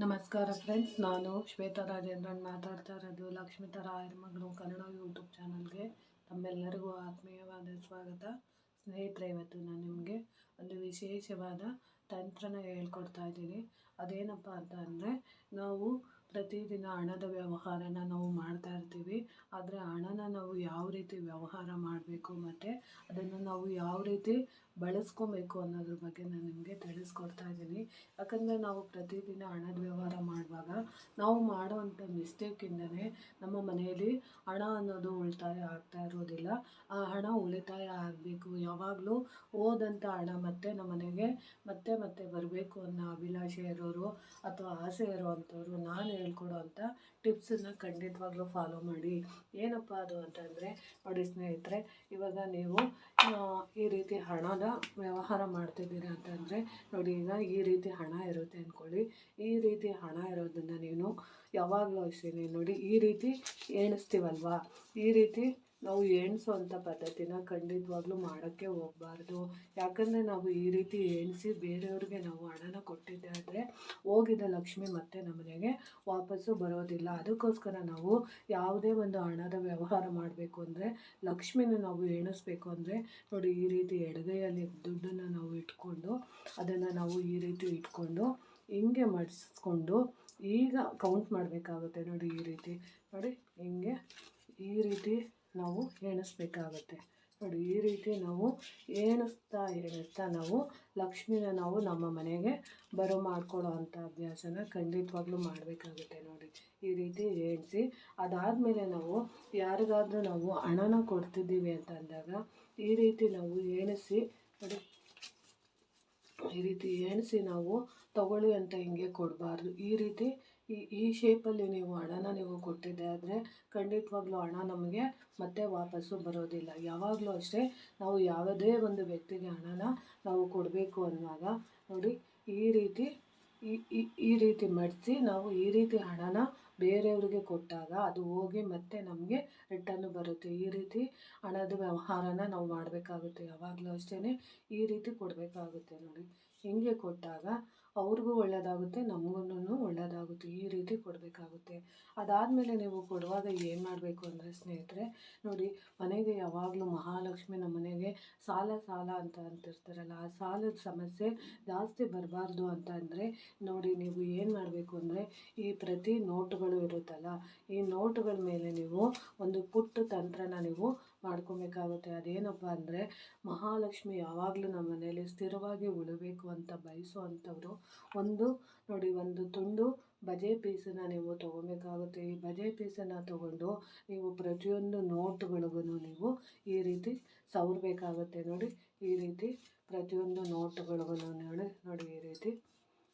ನಮಸ್ಕಾರ ಫ್ರೆಂಡ್ಸ್, ನಾನು ಶ್ವೇತಾ ರಾಜೇಂದ್ರನ್ ಮಾತಾಡ್ತಾ ಇರೋದು ಲಕ್ಷ್ಮೀತ ರಾಯರ ಮಗಳು ಕನ್ನಡ ಯೂಟ್ಯೂಬ್ ಚಾನಲ್ಗೆ ತಮ್ಮೆಲ್ಲರಿಗೂ ಆತ್ಮೀಯವಾದ ಸ್ವಾಗತ. ಸ್ನೇಹಿತರೆ, ಇವತ್ತು ನಾನು ನಿಮಗೆ ಒಂದು ವಿಶೇಷವಾದ ತಂತ್ರನ ಹೇಳ್ಕೊಡ್ತಾ ಇದ್ದೀನಿ. ಅದೇನಪ್ಪ ಅಂತ ಅಂದರೆ, ನಾವು ಪ್ರತಿದಿನ ಹಣದ ವ್ಯವಹಾರನ ನಾವು ಮಾಡ್ತಾ ಇರ್ತೀವಿ. ಆದರೆ ಹಣನ ನಾವು ಯಾವ ರೀತಿ ವ್ಯವಹಾರ ಮಾಡಬೇಕು ಮತ್ತು ಅದನ್ನು ನಾವು ಯಾವ ರೀತಿ ಬಳಸ್ಕೊಬೇಕು ಅನ್ನೋದ್ರ ಬಗ್ಗೆ ನಾನು ನಿಮಗೆ ತಿಳಿಸ್ಕೊಡ್ತಾ ಇದ್ದೀನಿ. ಯಾಕಂದರೆ ನಾವು ಪ್ರತಿದಿನ ಹಣದ ವ್ಯವಹಾರ ಮಾಡುವಾಗ ನಾವು ಮಾಡುವಂಥ ಮಿಸ್ಟೇಕಿಂದನೇ ನಮ್ಮ ಮನೆಯಲ್ಲಿ ಹಣ ಅನ್ನೋದು ಉಳಿತಾಯ ಆಗ್ತಾ ಇರೋದಿಲ್ಲ. ಆ ಹಣ ಉಳಿತಾಯ ಆಗಬೇಕು, ಯಾವಾಗಲೂ ಹೋದಂಥ ಹಣ ಮತ್ತೆ ನಮ್ಮ ಮನೆಗೆ ಮತ್ತೆ ಮತ್ತೆ ಬರಬೇಕು ಅನ್ನೋ ಅಭಿಲಾಷೆ ಇರೋರು ಅಥವಾ ಆಸೆ ಇರೋವಂಥವ್ರು ನಾನು ಹೇಳ್ಕೊಡೋ ಅಂಥ ಟಿಪ್ಸನ್ನು ಖಂಡಿತವಾಗ್ಲೂ ಫಾಲೋ ಮಾಡಿ. ಏನಪ್ಪ ಅದು ಅಂತಂದರೆ, ನೋಡಿ ಸ್ನೇಹಿತರೆ, ಇವಾಗ ನೀವು ಈ ರೀತಿ ಹಣದ ವ್ಯವಹಾರ ಮಾಡ್ತಿದ್ದೀರಾ ಅಂತಂದರೆ, ನೋಡಿ ಈಗ ಈ ರೀತಿ ಹಣ ಇರುತ್ತೆ ಅಂದ್ಕೊಳ್ಳಿ. ಈ ರೀತಿ ಹಣ ಇರೋದನ್ನು ನೀನು ಯಾವಾಗಲೂ ಅಷ್ಟೇ ನೋಡಿ ಈ ರೀತಿ ಎಣಿಸ್ತೀವಲ್ವಾ, ಈ ರೀತಿ ನಾವು ಎಣಿಸೋವಂಥ ಪದ್ಧತಿನ ಖಂಡಿತವಾಗ್ಲೂ ಮಾಡೋಕ್ಕೆ ಹೋಗಬಾರ್ದು. ಯಾಕಂದರೆ ನಾವು ಈ ರೀತಿ ಎಣಿಸಿ ಬೇರೆಯವ್ರಿಗೆ ನಾವು ಹಣನ ಕೊಟ್ಟಿದ್ದೆ ಆದರೆ ಹೋಗಿದ್ದ ಲಕ್ಷ್ಮಿ ಮತ್ತೆ ನಮ್ಮನೆಗೆ ವಾಪಸ್ಸು ಬರೋದಿಲ್ಲ. ಅದಕ್ಕೋಸ್ಕರ ನಾವು ಯಾವುದೇ ಒಂದು ಹಣದ ವ್ಯವಹಾರ ಮಾಡಬೇಕು ಅಂದರೆ, ಲಕ್ಷ್ಮಿನ ನಾವು ಎಣಿಸ್ಬೇಕು ಅಂದರೆ ನೋಡಿ ಈ ರೀತಿ ಎಡಗೈಯಲ್ಲಿ ದುಡ್ಡನ್ನು ನಾವು ಇಟ್ಕೊಂಡು ಅದನ್ನು ನಾವು ಈ ರೀತಿ ಇಟ್ಕೊಂಡು ಹಿಂಗೆ ಮಡಿಸ್ಕೊಂಡು ಈಗ ಕೌಂಟ್ ಮಾಡಬೇಕಾಗುತ್ತೆ. ನೋಡಿ ಈ ರೀತಿ ನೋಡಿ ಹಿಂಗೆ ಈ ರೀತಿ ನಾವು ಎಣಿಸ್ಬೇಕಾಗತ್ತೆ. ನೋಡಿ ಈ ರೀತಿ ನಾವು ಎಣಿಸ್ತಾ ನಾವು ಲಕ್ಷ್ಮಿನ ನಾವು ನಮ್ಮ ಮನೆಗೆ ಮಾಡ್ಕೊಳ್ಳೋ ಅಂಥ ಅಭ್ಯಾಸನ ಖಂಡಿತವಾಗ್ಲೂ ಮಾಡಬೇಕಾಗುತ್ತೆ. ನೋಡಿ ಈ ರೀತಿ ಎಣಿಸಿ ಅದಾದಮೇಲೆ ನಾವು ಯಾರಿಗಾದರೂ ನಾವು ಹಣನ ಕೊಡ್ತಿದ್ದೀವಿ ಅಂತ ಅಂದಾಗ ಈ ರೀತಿ ನಾವು ಎಣಿಸಿ ನೋಡಿ ಈ ರೀತಿ ಎಣಿಸಿ ನಾವು ತಗೊಳ್ಳಿ ಅಂತ ಹಿಂಗೆ ಕೊಡಬಾರ್ದು. ಈ ರೀತಿ ಈ ಶೇಪಲ್ಲಿ ನೀವು ಹಣನ ನೀವು ಕೊಟ್ಟಿದ್ದೆ ಆದರೆ ಖಂಡಿತವಾಗ್ಲೂ ಹಣ ನಮಗೆ ಮತ್ತೆ ವಾಪಸ್ಸು ಬರೋದಿಲ್ಲ. ಯಾವಾಗಲೂ ಅಷ್ಟೇ ನಾವು ಯಾವುದೇ ಒಂದು ವ್ಯಕ್ತಿಗೆ ಹಣನ ನಾವು ಕೊಡಬೇಕು ಅನ್ನುವಾಗ ನೋಡಿ ಈ ರೀತಿ ಮಡಿಸಿ ನಾವು ಈ ರೀತಿ ಹಣನ ಬೇರೆಯವ್ರಿಗೆ ಕೊಟ್ಟಾಗ ಅದು ಹೋಗಿ ಮತ್ತೆ ನಮಗೆ ರಿಟರ್ನು ಬರುತ್ತೆ. ಈ ರೀತಿ ಹಣದ ವ್ಯವಹಾರನ ನಾವು ಮಾಡಬೇಕಾಗುತ್ತೆ. ಯಾವಾಗಲೂ ಅಷ್ಟೇ ಈ ರೀತಿ ಕೊಡಬೇಕಾಗುತ್ತೆ. ನೋಡಿ ಹಿಂಗೆ ಕೊಟ್ಟಾಗ ಅವ್ರಿಗೂ ಒಳ್ಳೆಯದಾಗುತ್ತೆ, ನಮಗೂ ಒಳ್ಳೆಯದಾಗುತ್ತೆ. ಈ ರೀತಿ ಕೊಡಬೇಕಾಗುತ್ತೆ. ಅದಾದಮೇಲೆ ನೀವು ಕೊಡುವಾಗ ಏನು ಮಾಡಬೇಕು ಅಂದರೆ ಸ್ನೇಹಿತರೆ, ನೋಡಿ ಮನೆಗೆ ಯಾವಾಗಲೂ ಮಹಾಲಕ್ಷ್ಮಿ ನಮ್ಮ ಮನೆಗೆ ಸಾಲ ಅಂತ ಅಂತಿರ್ತಾರಲ್ಲ, ಆ ಸಾಲದ ಸಮಸ್ಯೆ ಜಾಸ್ತಿ ಬರಬಾರ್ದು ಅಂತ ಅಂದರೆ ನೋಡಿ ನೀವು ಏನು ಮಾಡಬೇಕು ಅಂದರೆ, ಈ ಪ್ರತಿ ನೋಟುಗಳು ಇರುತ್ತಲ್ಲ, ಈ ನೋಟುಗಳ ಮೇಲೆ ನೀವು ಒಂದು ಪುಟ್ಟ ತಂತ್ರನ ನೀವು ಮಾಡ್ಕೊಬೇಕಾಗುತ್ತೆ. ಅದೇನಪ್ಪ ಅಂದರೆ, ಮಹಾಲಕ್ಷ್ಮಿ ಯಾವಾಗಲೂ ನಮ್ಮ ಮನೆಯಲ್ಲಿ ಸ್ಥಿರವಾಗಿ ಉಳಬೇಕು ಅಂತ ಬಯಸುವಂಥವ್ರು ಒಂದು ತುಂಡು ಬಜೆ ಪೀಸನ್ನು ನೀವು ತೊಗೊಬೇಕಾಗುತ್ತೆ. ಈ ಬಜೆ ಪೀಸನ್ನು ತೊಗೊಂಡು ನೀವು ಪ್ರತಿಯೊಂದು ನೋಟುಗಳಿಗೂ ನೀವು ಈ ರೀತಿ ಸವರಬೇಕಾಗುತ್ತೆ. ನೋಡಿ ಈ ರೀತಿ ಪ್ರತಿಯೊಂದು ನೋಟುಗಳಿಗೂ ನೋಡಿ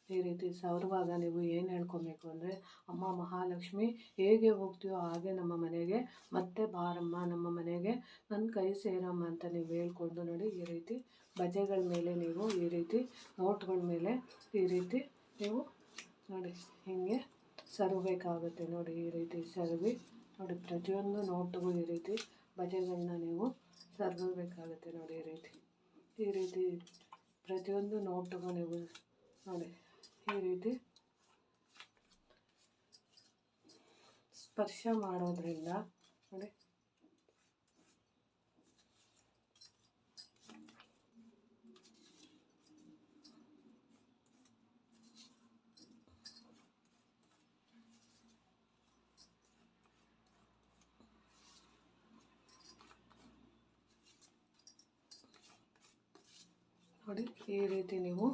ಈ ರೀತಿ ಸವರುವಾಗ ನೀವು ಏನು ಹೇಳ್ಕೊಬೇಕು ಅಂದರೆ, ಅಮ್ಮ ಮಹಾಲಕ್ಷ್ಮಿ ಹೇಗೆ ಹೋಗ್ತೀಯೋ ಹಾಗೆ ನಮ್ಮ ಮನೆಗೆ ಮತ್ತೆ ಬಾರಮ್ಮ, ನಮ್ಮ ಮನೆಗೆ ನನ್ನ ಕೈ ಸೇರಮ್ಮ ಅಂತ ನೀವು ಹೇಳ್ಕೊಂಡು ನೋಡಿ ಈ ರೀತಿ ಬಜೆಗಳ ಮೇಲೆ ನೀವು ಈ ರೀತಿ ನೋಟ್ಗಳ ಮೇಲೆ ಈ ರೀತಿ ನೀವು ನೋಡಿ ಹಿಂಗೆ ಸರಬೇಕಾಗುತ್ತೆ. ನೋಡಿ ಈ ರೀತಿ ಸರವಿ ನೋಡಿ ಪ್ರತಿಯೊಂದು ನೋಟುಗೂ ಈ ರೀತಿ ಬಜೆಗಳನ್ನ ನೀವು ಸರಬೇಕಾಗುತ್ತೆ. ನೋಡಿ ಈ ರೀತಿ ಪ್ರತಿಯೊಂದು ನೋಟುಗೂ ನೀವು ನೋಡಿ ಈ ರೀತಿ ಸ್ಪರ್ಶ ಮಾಡೋದ್ರಿಂದ ನೋಡಿ ಈ ರೀತಿ ನೀವು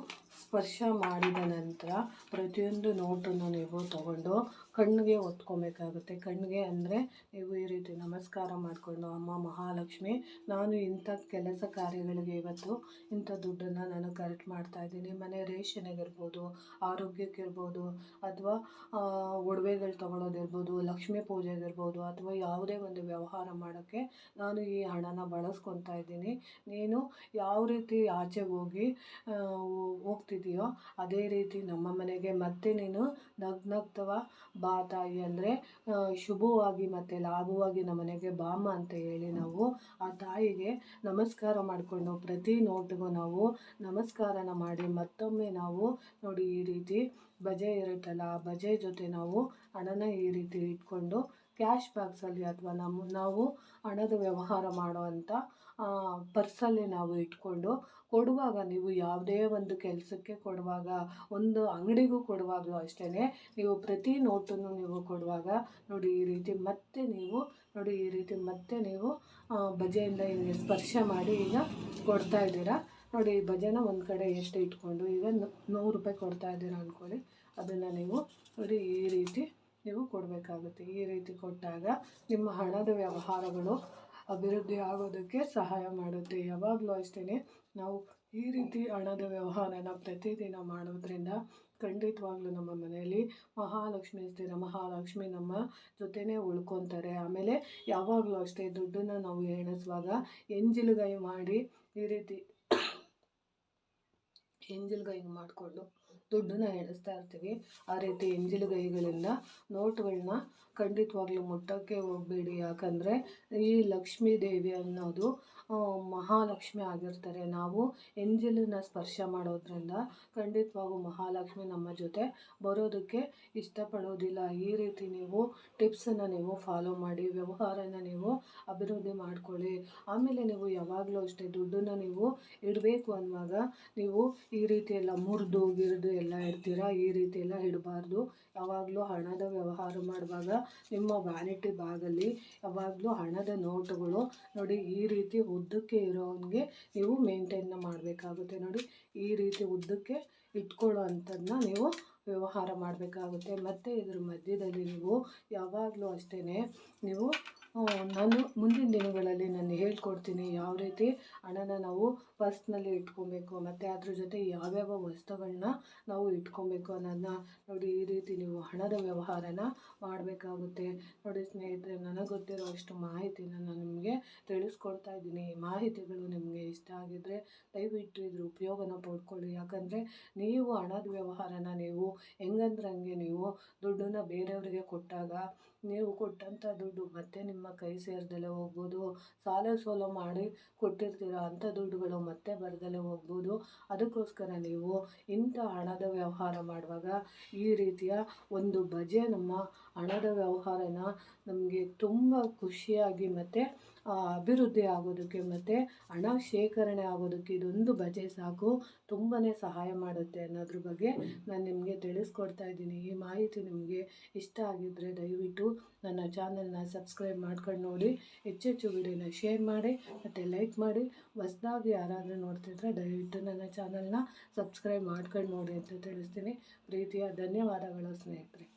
ಸ್ಪರ್ಶ ಮಾಡಿದ ನಂತರ ಪ್ರತಿಯೊಂದು ನೋಟನ್ನು ನೀವು ತಗೊಂಡು ಕಣ್ಣಿಗೆ ಒತ್ಕೊಬೇಕಾಗುತ್ತೆ. ಕಣ್ಣಿಗೆ ಅಂದರೆ ನೀವು ಈ ರೀತಿ ನಮಸ್ಕಾರ ಮಾಡಿಕೊಂಡು, ಅಮ್ಮ ಮಹಾಲಕ್ಷ್ಮಿ, ನಾನು ಇಂಥ ಕೆಲಸ ಕಾರ್ಯಗಳಿಗೆ ಇವತ್ತು ಇಂಥ ದುಡ್ಡನ್ನು ನಾನು ಕಲೆಕ್ಟ್ ಮಾಡ್ತಾಯಿದ್ದೀನಿ. ಮನೆ ರೇಷನಿಗಿರ್ಬೋದು, ಆರೋಗ್ಯಕ್ಕಿರ್ಬೋದು, ಅಥವಾ ಒಡವೆಗಳು ತೊಗೊಳೋದಿರ್ಬೋದು, ಲಕ್ಷ್ಮೀ ಪೂಜೆಗಿರ್ಬೋದು, ಅಥವಾ ಯಾವುದೇ ಒಂದು ವ್ಯವಹಾರ ಮಾಡೋಕ್ಕೆ ನಾನು ಈ ಹಣನ ಬಳಸ್ಕೊತಾ ಇದ್ದೀನಿ. ನೀನು ಯಾವ ರೀತಿ ಆಚೆ ಹೋಗ್ತಿದೆಯೋ ಅದೇ ರೀತಿ ನಮ್ಮ ಮನೆಗೆ ಮತ್ತೆ ನೀನು ನಗ್ನಗ್ತವ ಬಾ ತಾಯಿ, ಅಂದರೆ ಶುಭವಾಗಿ ಮತ್ತು ಲಾಭವಾಗಿ ನಮ್ಮ ಮನೆಗೆ ಬಾಮ ಅಂತ ಹೇಳಿ ನಾವು ಆ ತಾಯಿಗೆ ನಮಸ್ಕಾರ ಮಾಡಿಕೊಂಡು ಪ್ರತಿ ನೋಟಿಗೂ ನಾವು ನಮಸ್ಕಾರನ ಮಾಡಿ ಮತ್ತೊಮ್ಮೆ ನಾವು ನೋಡಿ ಈ ರೀತಿ ಬಜೆ ಇರುತ್ತಲ್ಲ, ಆ ಬಜೆ ಜೊತೆ ನಾವು ಹಣನ ಈ ರೀತಿ ಇಟ್ಕೊಂಡು ಕ್ಯಾಶ್ ಬಾಕ್ಸಲ್ಲಿ ಅಥವಾ ನಾವು ಹಣದ ವ್ಯವಹಾರ ಮಾಡುವಂಥ ಪರ್ಸಲ್ಲಿ ನಾವು ಇಟ್ಕೊಂಡು ಕೊಡುವಾಗ, ನೀವು ಯಾವುದೇ ಒಂದು ಕೆಲಸಕ್ಕೆ ಕೊಡುವಾಗ, ಒಂದು ಅಂಗಡಿಗೂ ಕೊಡುವಾಗಲೂ ಅಷ್ಟೇ, ನೀವು ಪ್ರತಿ ನೋಟನ್ನು ನೀವು ಕೊಡುವಾಗ ನೋಡಿ ಈ ರೀತಿ ಮತ್ತೆ ನೀವು ಬಜೆಯಿಂದ ಹಿಂಗೆ ಸ್ಪರ್ಶ ಮಾಡಿ ಈಗ ಕೊಡ್ತಾ ಇದ್ದೀರಾ ನೋಡಿ. ಈ ಬಜೆನ ಒಂದು ಕಡೆ ಎಷ್ಟು ಇಟ್ಕೊಂಡು ಈಗ 100 ರೂಪಾಯಿ ಕೊಡ್ತಾ ಇದ್ದೀರಾ ಅಂದ್ಕೊಳ್ಳಿ, ಅದನ್ನು ನೀವು ನೋಡಿ ಈ ರೀತಿ ನೀವು ಕೊಡಬೇಕಾಗುತ್ತೆ. ಈ ರೀತಿ ಕೊಟ್ಟಾಗ ನಿಮ್ಮ ಹಣದ ವ್ಯವಹಾರಗಳು ಅಭಿವೃದ್ಧಿ ಆಗೋದಕ್ಕೆ ಸಹಾಯ ಮಾಡುತ್ತೆ. ಯಾವಾಗಲೂ ಅಷ್ಟೇ ನಾವು ಈ ರೀತಿ ಹಣದ ವ್ಯವಹಾರನ ಪ್ರತಿದಿನ ಮಾಡೋದ್ರಿಂದ ಖಂಡಿತವಾಗ್ಲೂ ನಮ್ಮ ಮನೆಯಲ್ಲಿ ಮಹಾಲಕ್ಷ್ಮಿ ಸ್ಥಿರ ಮಹಾಲಕ್ಷ್ಮಿ ನಮ್ಮ ಜೊತೆನೇ ಉಳ್ಕೊತಾರೆ. ಆಮೇಲೆ ಯಾವಾಗಲೂ ಅಷ್ಟೇ ದುಡ್ಡನ್ನು ನಾವು ಎಣಿಸುವಾಗ ಎಂಜಿಲುಗೈ ಮಾಡಿ ಈ ರೀತಿ ಎಂಜಿಲ್ಗೈ ಮಾಡಿಕೊಂಡು ದುಡ್ಡನ್ನ ಎಣಿಸ್ತಾ ಇರ್ತೀವಿ. ಆ ರೀತಿ ಎಂಜಿಲುಗೈಗಳಿಂದ ನೋಟುಗಳನ್ನ ಖಂಡಿತವಾಗ್ಲೂ ಮುಟ್ಟೋಕ್ಕೆ ಹೋಗಬೇಡಿ. ಯಾಕಂದರೆ ಈ ಲಕ್ಷ್ಮೀ ದೇವಿ ಅನ್ನೋದು ಮಹಾಲಕ್ಷ್ಮಿ ಆಗಿರ್ತಾರೆ. ನಾವು ಎಂಜಿಲನ್ನ ಸ್ಪರ್ಶ ಮಾಡೋದ್ರಿಂದ ಖಂಡಿತವಾಗೂ ಮಹಾಲಕ್ಷ್ಮಿ ನಮ್ಮ ಜೊತೆ ಬರೋದಕ್ಕೆ ಇಷ್ಟಪಡೋದಿಲ್ಲ. ಈ ರೀತಿ ನೀವು ಟಿಪ್ಸನ್ನು ನೀವು ಫಾಲೋ ಮಾಡಿ ವ್ಯವಹಾರನ ನೀವು ಅಭಿವೃದ್ಧಿ ಮಾಡ್ಕೊಳ್ಳಿ. ಆಮೇಲೆ ನೀವು ಯಾವಾಗಲೂ ಅಷ್ಟೇ ದುಡ್ಡನ್ನು ನೀವು ಇಡಬೇಕು ಅನ್ನುವಾಗ ನೀವು ಈ ರೀತಿ ಎಲ್ಲ ಮುರಿದು ಗಿರಿದು ಎಲ್ಲ ಇಡ್ತೀರಾ, ಈ ರೀತಿ ಎಲ್ಲ ಇಡಬಾರ್ದು. ಯಾವಾಗಲೂ ಹಣದ ವ್ಯವಹಾರ ಮಾಡುವಾಗ ನಿಮ್ಮ ವ್ಯಾನಿಟಿ ಬ್ಯಾಗಲ್ಲಿ ಯಾವಾಗಲೂ ಹಣದ ನೋಟುಗಳು ನೋಡಿ ಈ ರೀತಿ ಉದ್ದಕ್ಕೆ ಇರೋಂಗೆ ನೀವು ಮೇಂಟೈನ್ ಮಾಡಬೇಕಾಗುತ್ತೆ. ನೋಡಿ ಈ ರೀತಿ ಉದ್ದಕ್ಕೆ ಇಟ್ಕೊಳ್ಳೋ ಅಂಥದ್ದನ್ನ ನೀವು ವ್ಯವಹಾರ ಮಾಡಬೇಕಾಗುತ್ತೆ. ಮತ್ತು ಇದ್ರ ಮಧ್ಯದಲ್ಲಿ ನೀವು ಯಾವಾಗಲೂ ಅಷ್ಟೇ ನೀವು ನಾನು ಮುಂದಿನ ದಿನಗಳಲ್ಲಿ ನಾನು ಹೇಳ್ಕೊಡ್ತೀನಿ ಯಾವ ರೀತಿ ಹಣನ ನಾವು ಪರ್ಸ್ನಲ್ಲಿ ಇಟ್ಕೊಬೇಕು ಮತ್ತು ಅದ್ರ ಜೊತೆ ಯಾವ್ಯಾವ ವಸ್ತುಗಳನ್ನ ನಾವು ಇಟ್ಕೊಬೇಕು ಅನ್ನೋದನ್ನ ನೋಡಿ ಈ ರೀತಿ ನೀವು ಹಣದ ವ್ಯವಹಾರನ ಮಾಡಬೇಕಾಗುತ್ತೆ. ನೋಡಿ ಸ್ನೇಹಿತರೆ, ನನಗೆ ಗೊತ್ತಿರೋ ಅಷ್ಟು ಮಾಹಿತಿನ ನಾನು ನಿಮಗೆ ತಿಳಿಸ್ಕೊಡ್ತಾ ಇದ್ದೀನಿ. ಈ ಮಾಹಿತಿಗಳು ನಿಮಗೆ ಇಷ್ಟ ಆಗಿದ್ದರೆ ದಯವಿಟ್ಟು ಇದ್ರ ಉಪಯೋಗನ ಪಡ್ಕೊಳ್ಳಿ. ಯಾಕಂದರೆ ನೀವು ಹಣದ ವ್ಯವಹಾರನ ನೀವು ಹೆಂಗಂದ್ರೆ ಹಂಗೆ ನೀವು ದುಡ್ಡನ್ನು ಬೇರೆಯವರಿಗೆ ಕೊಟ್ಟಾಗ ನೀವು ಕೊಟ್ಟಂಥ ದುಡ್ಡು ಮತ್ತೆ ನಿಮ್ಮ ಕೈ ಸೇರ್ದಲೇ ಹೋಗ್ಬೋದು. ಸಾಲ ಸೋಲ ಮಾಡಿ ಕೊಟ್ಟಿರ್ತೀರ ಅಂಥ ದುಡ್ಡುಗಳು ಮತ್ತೆ ಬರ್ದಲೇ ಹೋಗ್ಬೋದು. ಅದಕ್ಕೋಸ್ಕರ ನೀವು ಇಂಥ ಹಣದ ವ್ಯವಹಾರ ಮಾಡುವಾಗ ಈ ರೀತಿಯ ಒಂದು ಬಜೆ ನಮ್ಮ ಹಣದ ವ್ಯವಹಾರನ ನಮಗೆ ತುಂಬ ಖುಷಿಯಾಗಿ ಮತ್ತು ಅಭಿವೃದ್ಧಿ ಆಗೋದಕ್ಕೆ ಮತ್ತು ಹಣ ಶೇಖರಣೆ ಆಗೋದಕ್ಕೆ ಇದೊಂದು ಬಜೆ ಸಾಕು, ತುಂಬಾ ಸಹಾಯ ಮಾಡುತ್ತೆ ಅನ್ನೋದ್ರ ಬಗ್ಗೆ ನಾನು ನಿಮಗೆ ತಿಳಿಸ್ಕೊಡ್ತಾ ಇದ್ದೀನಿ. ಈ ಮಾಹಿತಿ ನಿಮಗೆ ಇಷ್ಟ ಆಗಿದ್ದರೆ ದಯವಿಟ್ಟು ನನ್ನ ಚಾನಲ್ನ ಸಬ್ಸ್ಕ್ರೈಬ್ ಮಾಡ್ಕೊಂಡು ನೋಡಿ, ಹೆಚ್ಚೆಚ್ಚು ವಿಡಿಯೋನ ಶೇರ್ ಮಾಡಿ ಮತ್ತು ಲೈಕ್ ಮಾಡಿ. ಹೊಸದಾಗಿ ಯಾರಾದರೂ ನೋಡ್ತಿದ್ರೆ ದಯವಿಟ್ಟು ನನ್ನ ಚಾನಲ್ನ ಸಬ್ಸ್ಕ್ರೈಬ್ ಮಾಡ್ಕೊಂಡು ನೋಡಿ ಅಂತ ತಿಳಿಸ್ತೀನಿ. ಪ್ರೀತಿಯ ಧನ್ಯವಾದಗಳು ಸ್ನೇಹಿತರೆ.